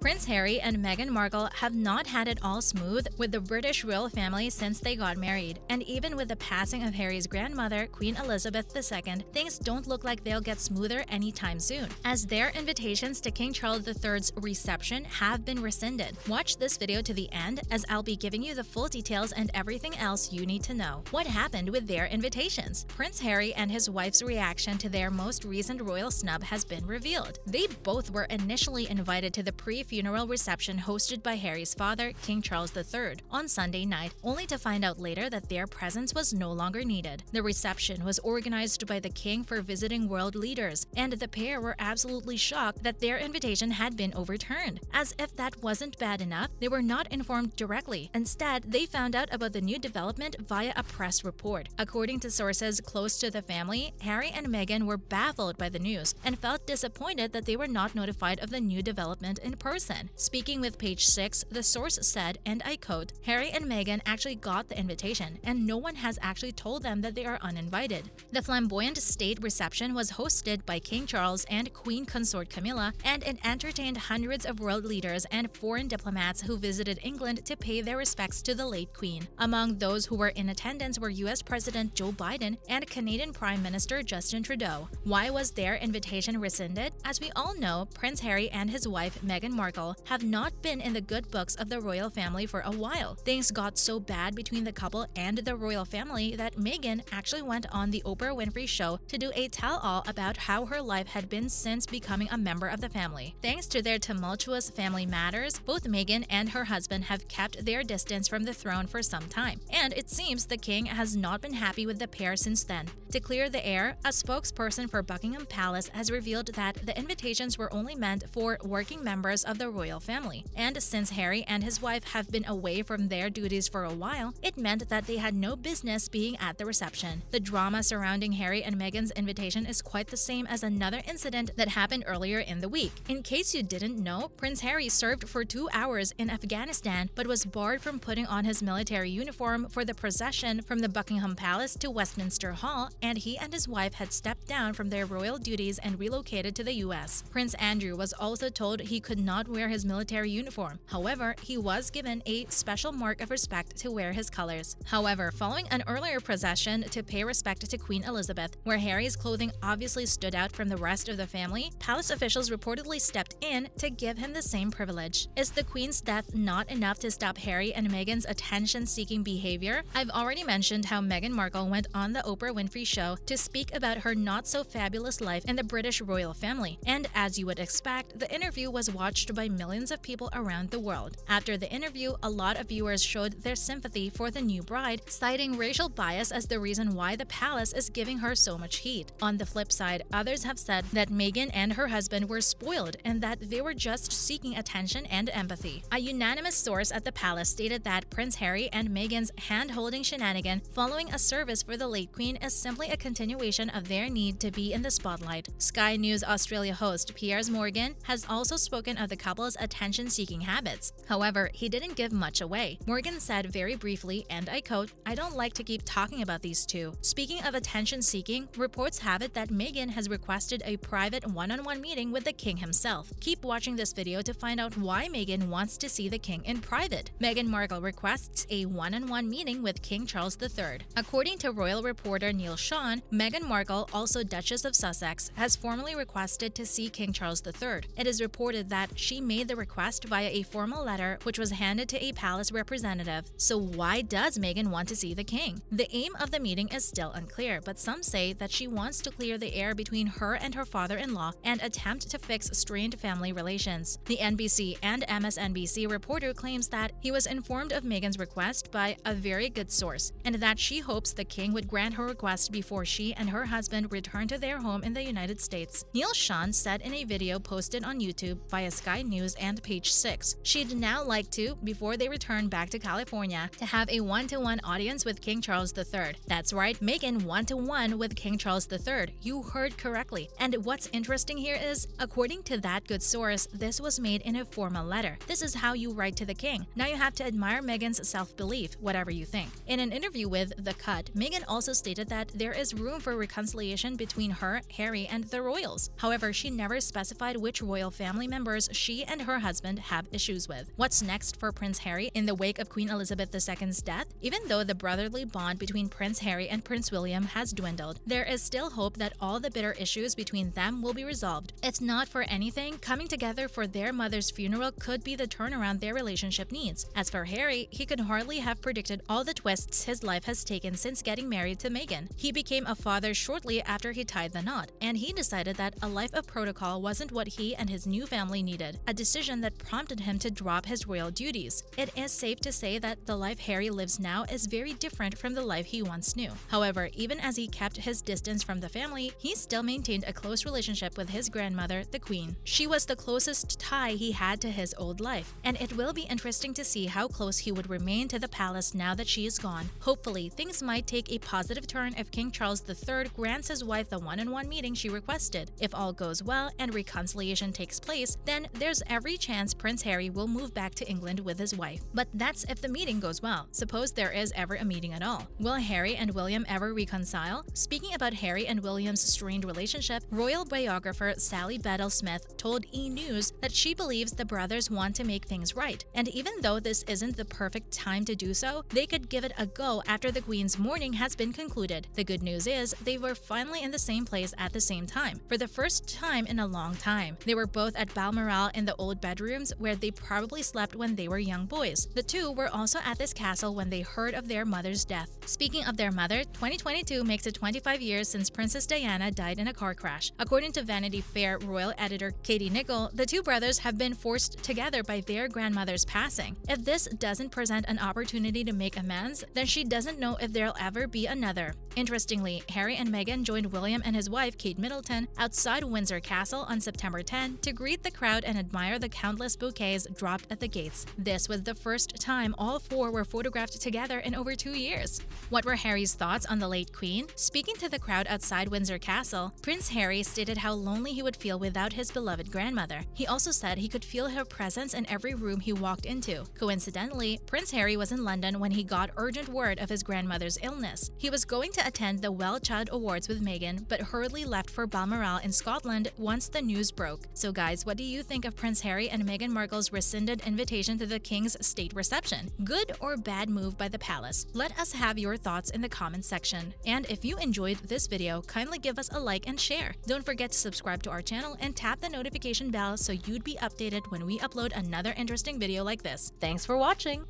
Prince Harry and Meghan Markle have not had it all smooth with the British royal family since they got married, and even with the passing of Harry's grandmother, Queen Elizabeth II, things don't look like they'll get smoother anytime soon, as their invitations to King Charles III's reception have been rescinded. Watch this video to the end, as I'll be giving you the full details and everything else you need to know. What happened with their invitations? Prince Harry and his wife's reaction to their most recent royal snub has been revealed. They both were initially invited to the pre-funeral reception hosted by Harry's father, King Charles III, on Sunday night, only to find out later that their presence was no longer needed. The reception was organized by the king for visiting world leaders, and the pair were absolutely shocked that their invitation had been overturned. As if that wasn't bad enough, they were not informed directly. Instead, they found out about the new development via a press report. According to sources close to the family, Harry and Meghan were baffled by the news and felt disappointed that they were not notified of the new development in person. Speaking with Page 6, the source said, and I quote, "Harry and Meghan actually got the invitation, and no one has actually told them that they are uninvited." The flamboyant state reception was hosted by King Charles and Queen Consort Camilla, and it entertained hundreds of world leaders and foreign diplomats who visited England to pay their respects to the late Queen. Among those who were in attendance were US President Joe Biden and Canadian Prime Minister Justin Trudeau. Why was their invitation rescinded? As we all know, Prince Harry and his wife Meghan Markle have not been in the good books of the royal family for a while. Things got so bad between the couple and the royal family that Meghan actually went on the Oprah Winfrey Show to do a tell-all about how her life had been since becoming a member of the family. Thanks to their tumultuous family matters, both Meghan and her husband have kept their distance from the throne for some time, and it seems the king has not been happy with the pair since then. To clear the air, a spokesperson for Buckingham Palace has revealed that the invitations were only meant for working members of the royal family, and since Harry and his wife have been away from their duties for a while, it meant that they had no business being at the reception. The drama surrounding Harry and Meghan's invitation is quite the same as another incident that happened earlier in the week. In case you didn't know, Prince Harry served for 2 hours in Afghanistan but was barred from putting on his military uniform for the procession from the Buckingham Palace to Westminster Hall, and he and his wife had stepped down from their royal duties and relocated to the US. Prince Andrew was also told he could not wear his military uniform. However, he was given a special mark of respect to wear his colors. However, following an earlier procession to pay respect to Queen Elizabeth, where Harry's clothing obviously stood out from the rest of the family, palace officials reportedly stepped in to give him the same privilege. Is the Queen's death not enough to stop Harry and Meghan's attention-seeking behavior? I've already mentioned how Meghan Markle went on the Oprah Winfrey Show to speak about her not-so-fabulous life in the British royal family, and as you would expect, the interview was watched by millions of people around the world. After the interview, a lot of viewers showed their sympathy for the new bride, citing racial bias as the reason why the palace is giving her so much heat. On the flip side, others have said that Meghan and her husband were spoiled and that they were just seeking attention and empathy. A unanimous source at the palace stated that Prince Harry and Meghan's hand-holding shenanigan following a service for the late Queen is simply a continuation of their need to be in the spotlight. Sky News Australia host Piers Morgan has also spoken of the couple's attention-seeking habits. However, he didn't give much away. Morgan said very briefly, and I quote, "I don't like to keep talking about these two." Speaking of attention-seeking, reports have it that Meghan has requested a private one-on-one meeting with the king himself. Keep watching this video to find out why Meghan wants to see the king in private. Meghan Markle requests a one-on-one meeting with King Charles III. According to royal reporter Neil Sean, Meghan Markle, also Duchess of Sussex, has formally requested to see King Charles III. It is reported that she made the request via a formal letter which was handed to a palace representative. So why does Meghan want to see the king? The aim of the meeting is still unclear, but some say that she wants to clear the air between her and her father-in-law and attempt to fix strained family relations. The NBC and MSNBC reporter claims that he was informed of Meghan's request by a very good source, and that she hopes the king would grant her request before she and her husband return to their home in the United States. Neil Sean said in a video posted on YouTube via Sky News and Page 6, she'd now like to, before they return back to California, to have a one-to-one audience with King Charles III. That's right, Meghan one-to-one with King Charles III. You heard correctly. And what's interesting here is, according to that good source, this was made in a formal letter. This is how you write to the king. Now you have to admire Meghan's self-belief, whatever you think. In an interview with The Cut, Meghan also stated that there is room for reconciliation between her, Harry, and the royals. However, she never specified which royal family members she she and her husband have issues with. What's next for Prince Harry in the wake of Queen Elizabeth II's death? Even though the brotherly bond between Prince Harry and Prince William has dwindled, there is still hope that all the bitter issues between them will be resolved. If not for anything, coming together for their mother's funeral could be the turnaround their relationship needs. As for Harry, he could hardly have predicted all the twists his life has taken since getting married to Meghan. He became a father shortly after he tied the knot, and he decided that a life of protocol wasn't what he and his new family needed, a decision that prompted him to drop his royal duties. It is safe to say that the life Harry lives now is very different from the life he once knew. However, even as he kept his distance from the family, he still maintained a close relationship with his grandmother, the Queen. She was the closest tie he had to his old life, and it will be interesting to see how close he would remain to the palace now that she is gone. Hopefully, things might take a positive turn if King Charles III grants his wife the one-on-one meeting she requested. If all goes well and reconciliation takes place, then there's every chance Prince Harry will move back to England with his wife. But that's if the meeting goes well. Suppose there is ever a meeting at all. Will Harry and William ever reconcile? Speaking about Harry and William's strained relationship, royal biographer Sally Bedell-Smith told E! News that she believes the brothers want to make things right, and even though this isn't the perfect time to do so, they could give it a go after the Queen's mourning has been concluded. The good news is they were finally in the same place at the same time, for the first time in a long time. They were both at Balmoral in the old bedrooms where they probably slept when they were young boys. The two were also at this castle when they heard of their mother's death. Speaking of their mother, 2022 makes it 25 years since Princess Diana died in a car crash. According to Vanity Fair royal editor Katie Nicholl, the two brothers have been forced together by their grandmother's passing. If this doesn't present an opportunity to make amends, then she doesn't know if there'll ever be another. Interestingly, Harry and Meghan joined William and his wife Kate Middleton outside Windsor Castle on September 10 to greet the crowd and admire the countless bouquets dropped at the gates. This was the first time all four were photographed together in over 2 years. What were Harry's thoughts on the late Queen? Speaking to the crowd outside Windsor Castle, Prince Harry stated how lonely he would feel without his beloved grandmother. He also said he could feel her presence in every room he walked into. Coincidentally, Prince Harry was in London when he got urgent word of his grandmother's illness. He was going to attend the Well Child Awards with Meghan, but hurriedly left for Balmoral in Scotland once the news broke. So guys, what do you think of Prince Harry and Meghan Markle's rescinded invitation to the King's state reception? Good or bad move by the palace? Let us have your thoughts in the comments section. And if you enjoyed this video, kindly give us a like and share. Don't forget to subscribe to our channel and tap the notification bell so you'd be updated when we upload another interesting video like this. Thanks for watching!